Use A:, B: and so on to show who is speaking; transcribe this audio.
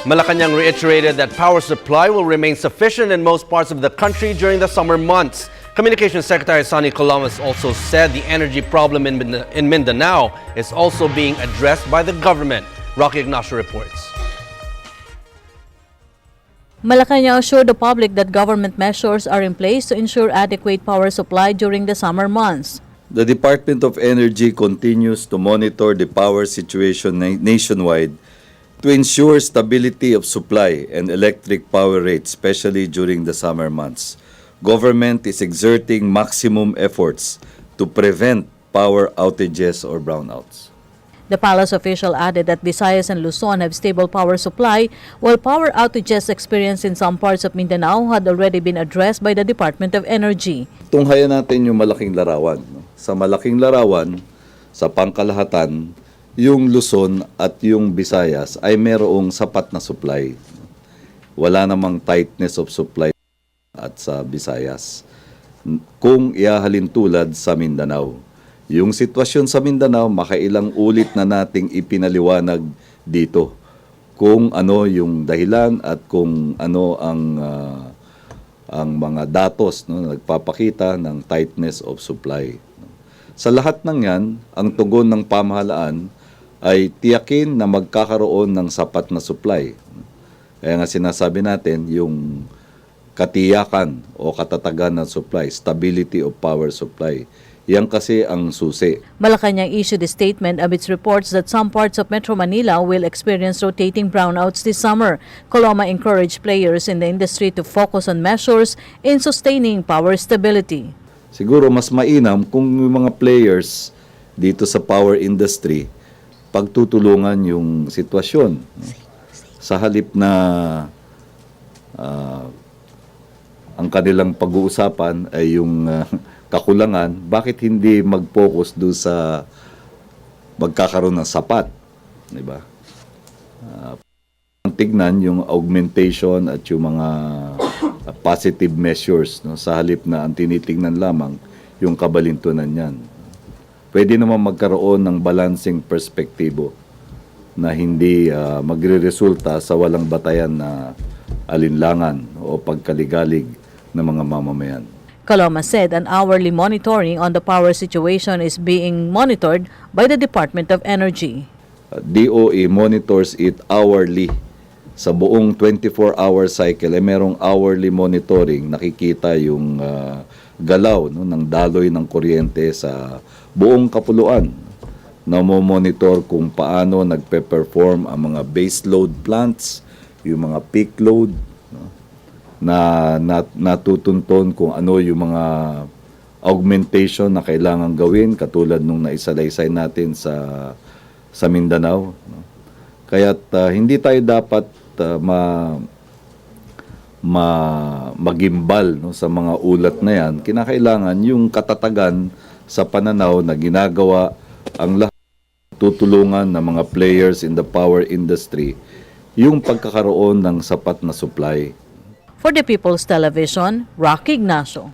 A: Malacanang reiterated that power supply will remain sufficient in most parts of the country during the summer months. Communications Secretary Sonny Colomas also said the energy problem in Mindanao is also being addressed by the government. Rocky Ignacio reports.
B: Malacanang assured the public that government measures are in place to ensure adequate power supply during the summer months.
C: The Department of Energy continues to monitor the power situation nationwide to ensure stability of supply and electric power rates, especially during the summer months. Government is exerting maximum efforts to prevent power outages or brownouts.
B: The palace official added that Visayas and Luzon have stable power supply, while power outages experienced in some parts of Mindanao had already been addressed by the Department of Energy.
C: Tunghayan natin yung malaking larawan. Sa malaking larawan, sa pangkalahatan, yung Luzon at yung Visayas ay merong sapat na supply. Wala namang tightness of supply at sa Visayas kung iahalin tulad sa Mindanao. Yung sitwasyon sa Mindanao, makailang ulit na nating ipinaliwanag dito kung ano yung dahilan at kung ano ang mga datos no, nagpapakita ng tightness of supply. Sa lahat ng yan, ang tugon ng pamahalaan ay tiyakin na magkakaroon ng sapat na supply. Kaya nga sinasabi natin, yung katiyakan o katatagan ng supply, stability of power supply. Yan kasi ang susi.
B: Malacanang issued a statement amidst reports that some parts of Metro Manila will experience rotating brownouts this summer. Coloma encouraged players in the industry to focus on measures in sustaining power stability.
C: Siguro mas mainam kung yung mga players dito sa power industry pagtutulungan yung sitwasyon. Sa halip na ang kanilang pag-uusapan ay yung kakulangan, bakit hindi mag-focus doon sa magkakaroon ng sapat, di ba? Tignan yung augmentation at yung mga positive measures no, sa halip na ang tinitingnan lamang yung kabalintunan niyan. Pwede naman magkaroon ng balancing perspektibo na hindi magre-resulta sa walang batayan na alinlangan o pagkaligalig ng mga mamamayan.
B: Coloma said an hourly monitoring on the power situation is being monitored by the Department of Energy.
C: DOE monitors it hourly. Sa buong 24-hour cycle, merong hourly monitoring. Nakikita yung galaw no, ng daloy ng kuryente sa buong kapuluan. Na mo-monitor kung paano nagpe-perform ang mga base load plants, yung mga peak load, na natutunton kung ano yung mga augmentation na kailangan gawin katulad nung naisalaysay natin sa Mindanao. Kaya't hindi tayo dapat magimbal no, sa mga ulat na yan. Kinakailangan yung katatagan sa pananaw na ginagawa ang lahat tutulungan ng mga players in the power industry yung pagkakaroon ng sapat na supply.
B: For the People's Television, Rocky Ignacio.